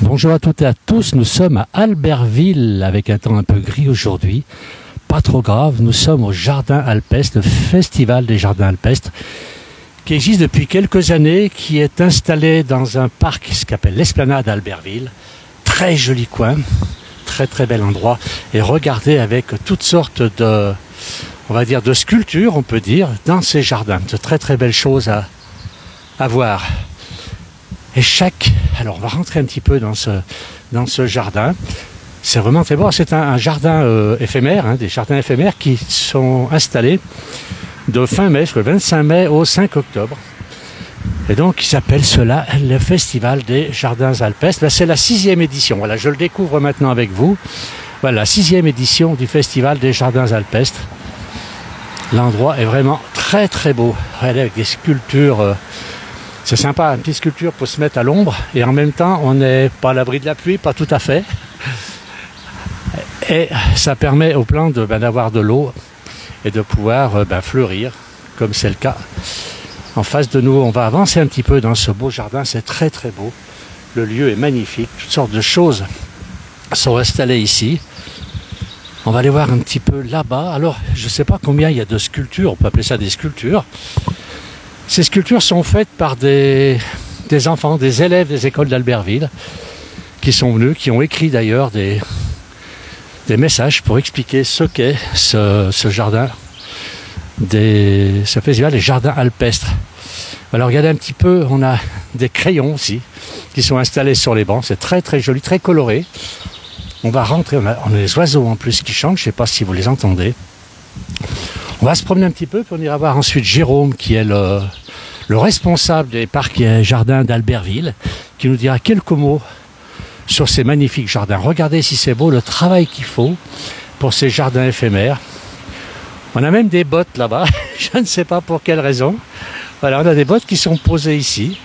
Bonjour à toutes et à tous, nous sommes à Albertville avec un temps un peu gris aujourd'hui. Pas trop grave, nous sommes au Jardin Alpestre, le festival des Jardins Alpestres, qui existe depuis quelques années, qui est installé dans un parc ce qu'appelle l'Esplanade d'Albertville. Très joli coin, très très bel endroit, et regardez avec toutes sortes de, on va dire, de sculptures, on peut dire, dans ces jardins. De très très belles choses à voir. Et alors on va rentrer un petit peu dans ce jardin. C'est vraiment très beau. C'est un jardin éphémère, des jardins éphémères qui sont installés de fin mai, le 25 mai au 5 octobre. Et donc, il s'appelle cela le Festival des Jardins Alpestres. Là, c'est la 6e édition. Voilà, je le découvre maintenant avec vous. Voilà, la 6e édition du Festival des Jardins Alpestres. L'endroit est vraiment très très beau. Regardez, avec des sculptures. C'est sympa, une petite sculpture pour se mettre à l'ombre. Et en même temps, on n'est pas à l'abri de la pluie, pas tout à fait. Et ça permet aux plantes d'avoir de l'eau et de pouvoir fleurir, comme c'est le cas en face de nous. On va avancer un petit peu dans ce beau jardin, c'est très très beau. Le lieu est magnifique, toutes sortes de choses sont installées ici. On va aller voir un petit peu là-bas. Alors, je ne sais pas combien il y a de sculptures, on peut appeler ça des sculptures. Ces sculptures sont faites par des enfants, des élèves des écoles d'Albertville qui sont venus, qui ont écrit d'ailleurs des messages pour expliquer ce qu'est ce jardin, ce festival des jardins alpestres. Alors regardez un petit peu, on a des crayons aussi qui sont installés sur les bancs, c'est très très joli, très coloré. On va rentrer, on a des oiseaux en plus qui chantent, je ne sais pas si vous les entendez. On va se promener un petit peu, puis on ira voir ensuite Jérôme qui est le responsable des parcs et jardins d'Albertville, qui nous dira quelques mots sur ces magnifiques jardins. Regardez si c'est beau le travail qu'il faut pour ces jardins éphémères. On a même des bottes là-bas, je ne sais pas pour quelle raison. Voilà, on a des bottes qui sont posées ici.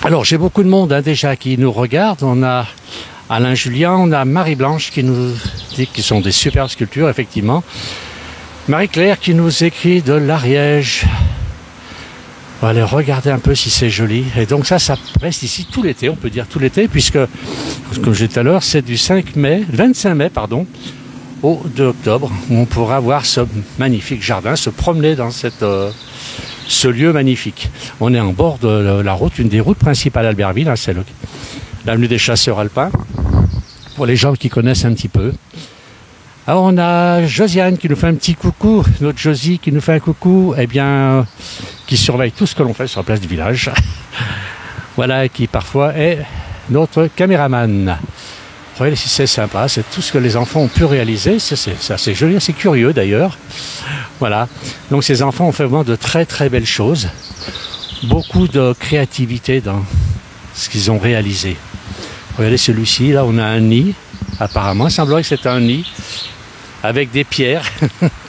Alors j'ai beaucoup de monde déjà qui nous regarde. On a Alain Julien, on a Marie-Blanche qui nous dit qu'ils sont des superbes sculptures, effectivement. Marie-Claire qui nous écrit de l'Ariège. On va aller regarder un peu si c'est joli. Et donc ça reste ici tout l'été, on peut dire tout l'été, puisque, comme j'ai dit tout à l'heure, c'est du 25 mai, au 2 octobre, où on pourra voir ce magnifique jardin, se promener dans ce lieu magnifique. On est en bord de la route, une des routes principales d'Albertville, c'est l'avenue des chasseurs alpins, pour les gens qui connaissent un petit peu. Alors on a Josiane qui nous fait un petit coucou, notre Josie qui nous fait un coucou, qui surveille tout ce que l'on fait sur la place du village. Voilà, qui parfois est notre caméraman. Regardez si c'est sympa, c'est tout ce que les enfants ont pu réaliser, c'est assez joli, c'est curieux d'ailleurs. Voilà, donc ces enfants ont fait vraiment de très très belles choses, beaucoup de créativité dans ce qu'ils ont réalisé. Regardez celui-ci, là on a un nid, apparemment, il semblerait que c'est un nid, avec des pierres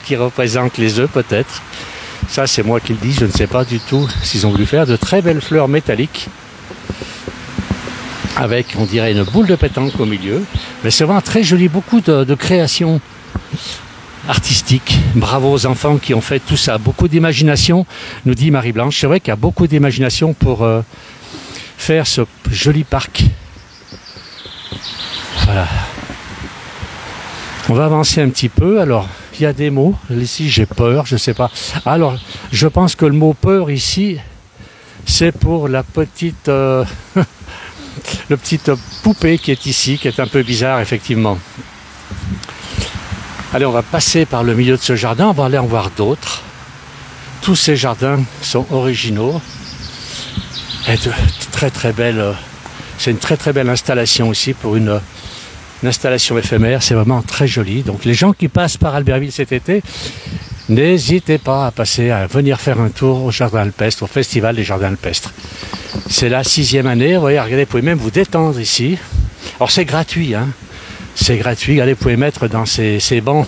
qui représentent les œufs peut-être. Ça c'est moi qui le dis, je ne sais pas du tout s'ils ont voulu faire de très belles fleurs métalliques avec, on dirait, une boule de pétanque au milieu. Mais c'est vraiment très joli, beaucoup de créations artistiques. Bravo aux enfants qui ont fait tout ça. Beaucoup d'imagination, nous dit Marie-Blanche. C'est vrai qu'il y a beaucoup d'imagination pour faire ce joli parc. Voilà. On va avancer un petit peu. Alors, il y a des mots. Ici, j'ai peur, je ne sais pas. Alors, je pense que le mot peur ici, c'est pour la petite... le petite poupée qui est ici, qui est un peu bizarre, effectivement. Allez, on va passer par le milieu de ce jardin. On va aller en voir d'autres. Tous ces jardins sont originaux. Et très très belles... C'est une très très belle installation aussi pour une installation éphémère, c'est vraiment très joli. Donc les gens qui passent par Albertville cet été, n'hésitez pas à venir faire un tour au Jardin Alpestre, au Festival des Jardins Alpestres. C'est la 6e année, vous voyez, regardez, vous pouvez même vous détendre ici. Alors c'est gratuit, c'est gratuit, regardez, vous pouvez mettre dans ces bancs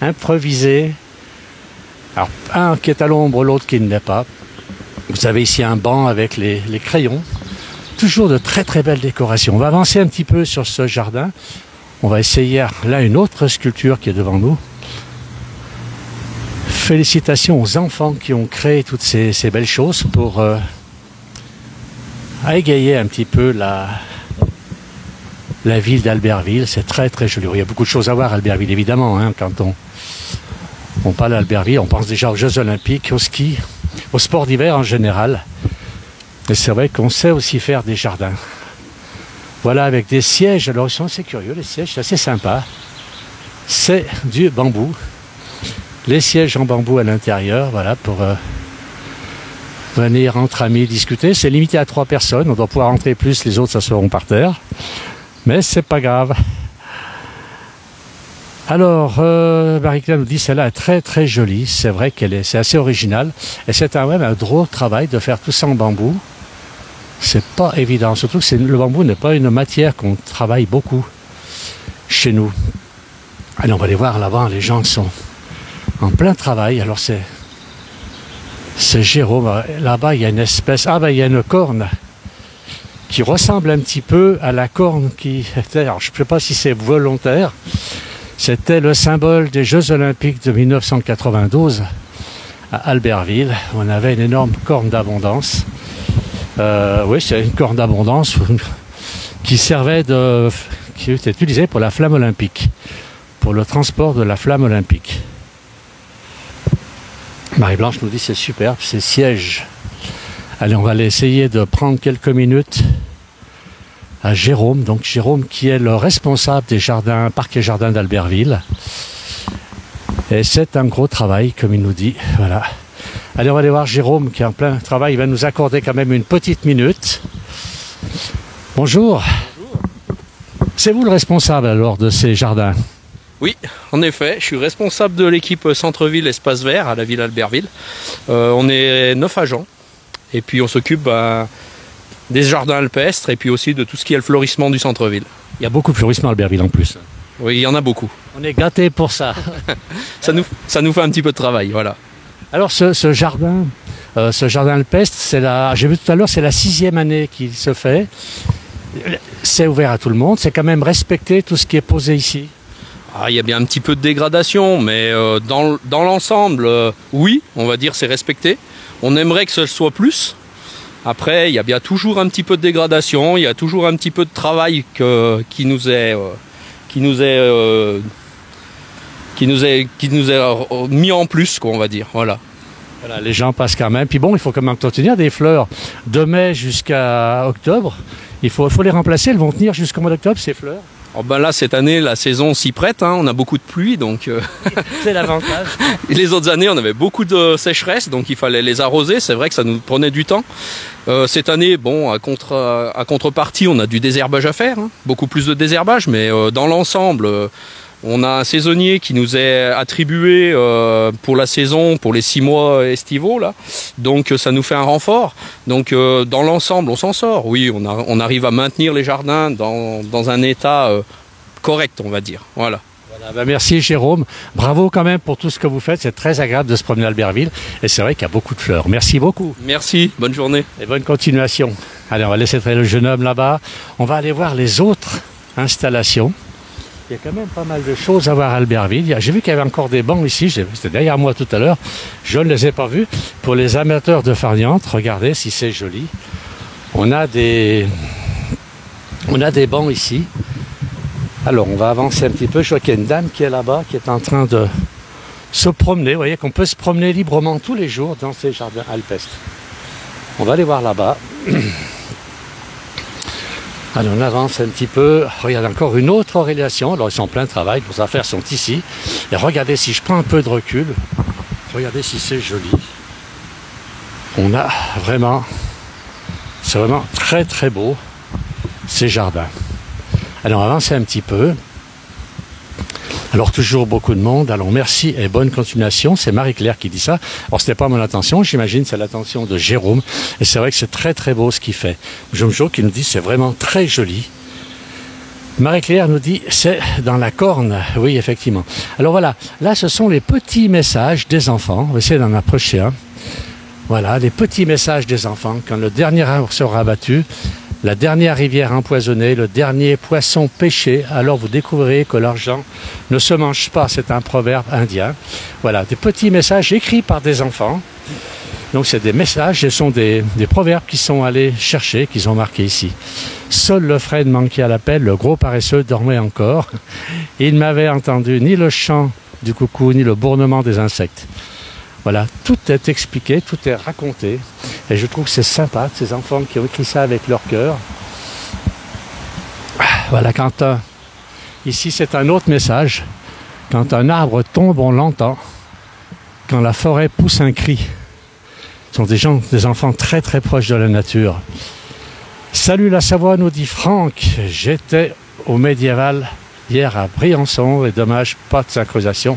improvisés. Alors un qui est à l'ombre, l'autre qui ne l'est pas. Vous avez ici un banc avec les crayons. Toujours de très très belles décorations. On va avancer un petit peu sur ce jardin. On va essayer là une autre sculpture qui est devant nous. Félicitations aux enfants qui ont créé toutes ces belles choses pour égayer un petit peu la ville d'Albertville. C'est très très joli. Il y a beaucoup de choses à voir à Albertville, évidemment. Hein, quand on parle d'Albertville, on pense déjà aux Jeux Olympiques, au ski, au sport d'hiver en général. Et c'est vrai qu'on sait aussi faire des jardins. Voilà, avec des sièges. Alors, ils sont assez curieux, les sièges, c'est assez sympa. C'est du bambou. Les sièges en bambou à l'intérieur, voilà, pour venir entre amis discuter. C'est limité à 3 personnes. On doit pouvoir entrer plus, les autres s'assoiront par terre. Mais c'est pas grave. Alors, Marie-Claire nous dit celle-là est très très jolie. C'est vrai c'est assez original. Et c'est même un drôle travail de faire tout ça en bambou. C'est pas évident. Surtout que le bambou n'est pas une matière qu'on travaille beaucoup chez nous. Allez, on va aller voir là-bas. Les gens sont en plein travail. Alors c'est Jérôme. Là-bas, il y a une espèce... Ah ben, il y a une corne qui ressemble un petit peu à la corne qui était... Alors, je ne sais pas si c'est volontaire. C'était le symbole des Jeux Olympiques de 1992 à Albertville. On avait une énorme corne d'abondance. Oui, c'est une corne d'abondance qui qui était utilisée pour la flamme olympique, pour le transport de la flamme olympique. Marie-Blanche nous dit c'est superbe, ces sièges. Allez, on va aller essayer de prendre quelques minutes à Jérôme. Donc Jérôme qui est le responsable des jardins, parcs et jardins d'Albertville. Et c'est un gros travail, comme il nous dit. Voilà. Allez, on va aller voir Jérôme qui est en plein travail. Il va nous accorder quand même une petite minute. Bonjour. Bonjour. C'est vous le responsable alors de ces jardins? Oui, en effet, je suis responsable de l'équipe Centre-Ville Espace Vert à la ville d'Albertville. On est 9 agents et puis on s'occupe des jardins alpestres et puis aussi de tout ce qui est le fleurissement du centre-ville. Il y a beaucoup de fleurissement à Albertville en plus. Oui, il y en a beaucoup. On est gâtés pour ça. Ça nous fait un petit peu de travail, voilà. Alors ce jardin alpestre, j'ai vu tout à l'heure, c'est la 6e année qu'il se fait. C'est ouvert à tout le monde, c'est quand même respecté tout ce qui est posé ici. Ah, il y a bien un petit peu de dégradation, mais dans l'ensemble, oui, on va dire c'est respecté. On aimerait que ce soit plus. Après, il y a bien toujours un petit peu de dégradation, il y a toujours un petit peu de travail qui nous est mis en plus, quoi, on va dire. Voilà. Voilà, les gens passent quand même. Puis bon, il faut quand même entretenir des fleurs de mai jusqu'à octobre. Il faut les remplacer, elles vont tenir jusqu'au mois d'octobre, ces fleurs. Oh ben là, cette année, la saison s'y prête, hein, on a beaucoup de pluie, donc... C'est l'avantage. Les autres années, on avait beaucoup de sécheresse, donc il fallait les arroser, c'est vrai que ça nous prenait du temps. Cette année, bon, à contrepartie, on a du désherbage à faire, hein, beaucoup plus de désherbage, mais dans l'ensemble, on a un saisonnier qui nous est attribué pour la saison, pour les 6 mois estivaux, là, donc ça nous fait un renfort. Donc dans l'ensemble, on s'en sort. Oui, on arrive à maintenir les jardins dans un état correct, on va dire. Voilà. Voilà, ben merci Jérôme. Bravo quand même pour tout ce que vous faites. C'est très agréable de se promener à Albertville. Et c'est vrai qu'il y a beaucoup de fleurs. Merci beaucoup. Merci, bonne journée. Et bonne continuation. Allez, on va laisser traîner le jeune homme là-bas. On va aller voir les autres installations. Il y a quand même pas mal de choses à voir à Albertville. J'ai vu qu'il y avait encore des bancs ici. C'était derrière moi tout à l'heure. Je ne les ai pas vus. Pour les amateurs de farniente, regardez si c'est joli. On a des bancs ici. Alors, on va avancer un petit peu. Je vois qu'il y a une dame qui est là-bas, qui est en train de se promener. Vous voyez qu'on peut se promener librement tous les jours dans ces jardins alpestres. On va aller voir là-bas. Allez, on avance un petit peu. Regarde encore une autre relation. Alors, ils sont en plein travail. Vos affaires sont ici. Et regardez, si je prends un peu de recul, regardez si c'est joli. On a vraiment... C'est vraiment très très beau, ces jardins. Alors, on va avancer un petit peu. Alors, toujours beaucoup de monde. Alors, merci et bonne continuation. C'est Marie-Claire qui dit ça. Alors, ce n'était pas mon intention. J'imagine c'est l'attention de Jérôme. Et c'est vrai que c'est très, très beau ce qu'il fait. Jomjo qui nous dit c'est vraiment très joli. Marie-Claire nous dit c'est dans la corne. Oui, effectivement. Alors, voilà. Là, ce sont les petits messages des enfants. On va essayer d'en approcher un. Voilà, les petits messages des enfants. Quand le dernier arbre sera abattu, la dernière rivière empoisonnée, le dernier poisson pêché, alors vous découvrirez que l'argent ne se mange pas. C'est un proverbe indien. Voilà, des petits messages écrits par des enfants. Donc c'est des messages, ce sont des proverbes qui sont allés chercher, qu'ils ont marqués ici. Seul le frêne manquait à l'appel, le gros paresseux dormait encore. Il n'avait entendu ni le chant du coucou, ni le bournement des insectes. Voilà, tout est expliqué, tout est raconté. Et je trouve que c'est sympa, ces enfants qui ont écrit ça avec leur cœur. Voilà, ici c'est un autre message. Quand un arbre tombe, on l'entend. Quand la forêt pousse un cri. Ce sont des enfants très très proches de la nature. Salut la Savoie, nous dit Franck. J'étais au médiéval hier à Briançon et dommage, pas de synchronisation.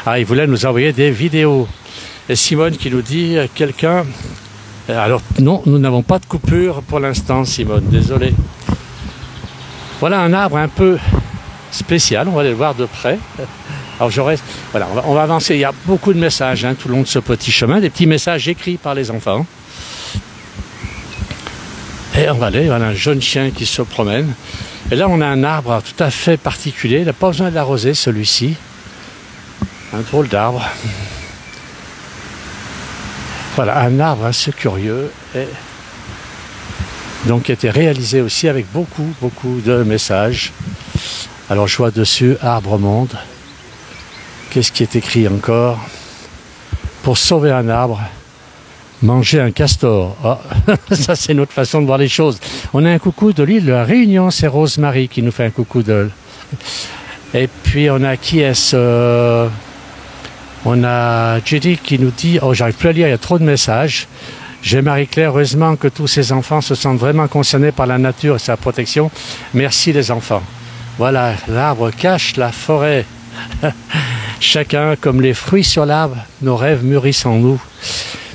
Ah, il voulait nous envoyer des vidéos. Et Simone qui nous dit quelqu'un. Alors non, nous n'avons pas de coupure pour l'instant, Simone, désolé. Voilà un arbre un peu spécial, on va aller le voir de près. Alors voilà, on va avancer, il y a beaucoup de messages tout le long de ce petit chemin, des petits messages écrits par les enfants. Et on va aller, voilà un jeune chien qui se promène. Et là on a un arbre tout à fait particulier, il n'a pas besoin de l'arroser celui-ci. Un drôle d'arbre. Voilà, un arbre assez curieux et donc qui a été réalisé aussi avec beaucoup de messages. Alors je vois dessus Arbre Monde. Qu'est-ce qui est écrit encore? Pour sauver un arbre, manger un castor. Oh, ça c'est notre façon de voir les choses. On a un coucou de l'île de la Réunion, c'est Rosemary qui nous fait un coucou de... Et puis on a qui est-ce on a Judy qui nous dit, oh j'arrive plus à lire, il y a trop de messages. J'ai Marie-Claire, heureusement que tous ces enfants se sentent vraiment concernés par la nature et sa protection. Merci les enfants. Voilà, l'arbre cache la forêt. Chacun, comme les fruits sur l'arbre, nos rêves mûrissent en nous.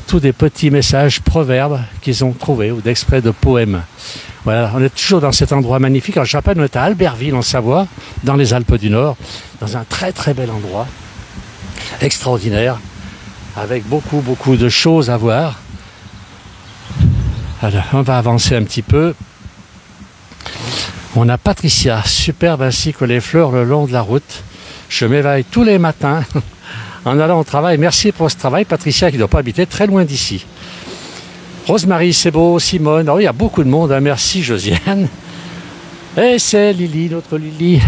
Tous des petits messages, proverbes qu'ils ont trouvés ou d'extraits de poèmes. Voilà, on est toujours dans cet endroit magnifique. Alors je rappelle, on est à Albertville en Savoie, dans les Alpes du Nord, dans un très très bel endroit, extraordinaire, avec beaucoup de choses à voir. Alors, on va avancer un petit peu. On a Patricia, superbe ainsi que les fleurs le long de la route. Je m'éveille tous les matins en allant au travail. Merci pour ce travail, Patricia, qui ne doit pas habiter très loin d'ici. Rosemary, c'est beau. Simone, oh, il y a beaucoup de monde. Merci, Josiane. Et c'est Lily, notre Lily,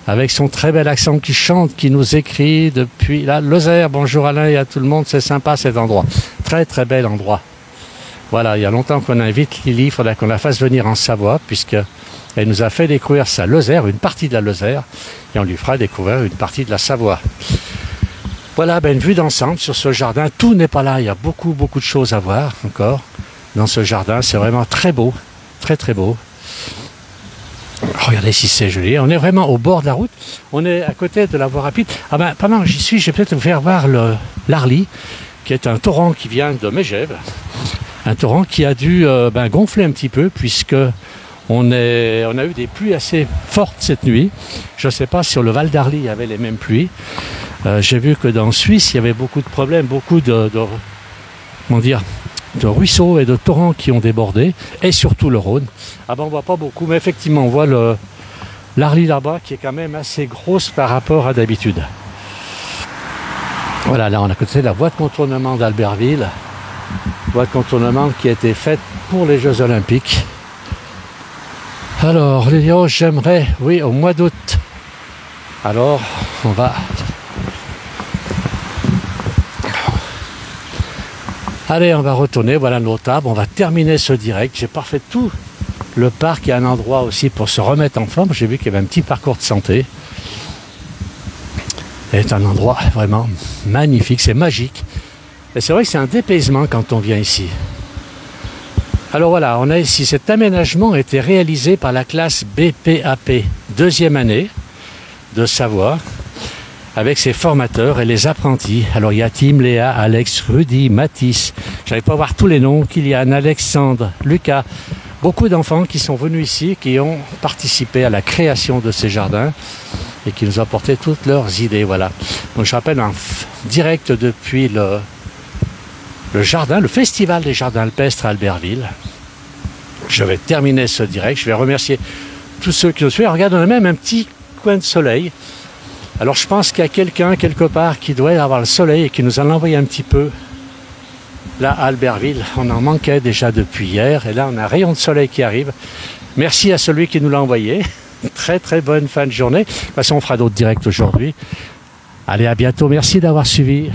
avec son très bel accent qui chante, qui nous écrit depuis la Lozère. Bonjour Alain et à tout le monde, c'est sympa cet endroit. Très très bel endroit. Voilà, il y a longtemps qu'on invite Lily, il faudra qu'on la fasse venir en Savoie, puisqu'elle nous a fait découvrir sa Lozère, une partie de la Lozère, et on lui fera découvrir une partie de la Savoie. Voilà, une vue d'ensemble sur ce jardin. Tout n'est pas là, il y a beaucoup de choses à voir encore dans ce jardin. C'est vraiment très beau, très très beau. Regardez si c'est joli. On est vraiment au bord de la route. On est à côté de la voie rapide. Pendant que j'y suis, je vais peut-être vous faire voir l'Arly, qui est un torrent qui vient de Megève. Un torrent qui a dû gonfler un petit peu puisque on a eu des pluies assez fortes cette nuit. Je ne sais pas si sur le Val d'Arly il y avait les mêmes pluies. J'ai vu que dans Suisse il y avait beaucoup de problèmes, beaucoup de ruisseaux et de torrents qui ont débordé, et surtout le Rhône. On ne voit pas beaucoup, mais effectivement on voit l'Arly là-bas qui est quand même assez grosse par rapport à d'habitude. Voilà, là on a côté la voie de contournement d'Albertville. Voie de contournement qui a été faite pour les Jeux Olympiques. Alors, Léo, j'aimerais, oui, au mois d'août. Alors, on va... Allez, on va retourner, voilà notre arbre, on va terminer ce direct. J'ai parfait tout le parc, il y a un endroit aussi pour se remettre en forme. J'ai vu qu'il y avait un petit parcours de santé. C'est un endroit vraiment magnifique, c'est magique. Et c'est vrai que c'est un dépaysement quand on vient ici. Alors voilà, on a ici, cet aménagement a été réalisé par la classe BPAP, deuxième année de Savoie, avec ses formateurs et les apprentis. Alors il y a Tim, Léa, Alex, Rudy, Mathis, je n'arrive pas à voir tous les noms, Kylian, Alexandre, Lucas, beaucoup d'enfants qui sont venus ici, qui ont participé à la création de ces jardins et qui nous ont apporté toutes leurs idées. Voilà. Donc je rappelle en direct depuis le jardin, le festival des jardins alpestres à Albertville. Je vais terminer ce direct. Je vais remercier tous ceux qui nous suivent. Regarde, on a même un petit coin de soleil. Alors je pense qu'il y a quelqu'un quelque part qui doit avoir le soleil et qui nous en a envoyé un petit peu là à Albertville. On en manquait déjà depuis hier et là on a un rayon de soleil qui arrive. Merci à celui qui nous l'a envoyé. Très très bonne fin de journée. De toute façon on fera d'autres directs aujourd'hui. Allez, à bientôt, merci d'avoir suivi.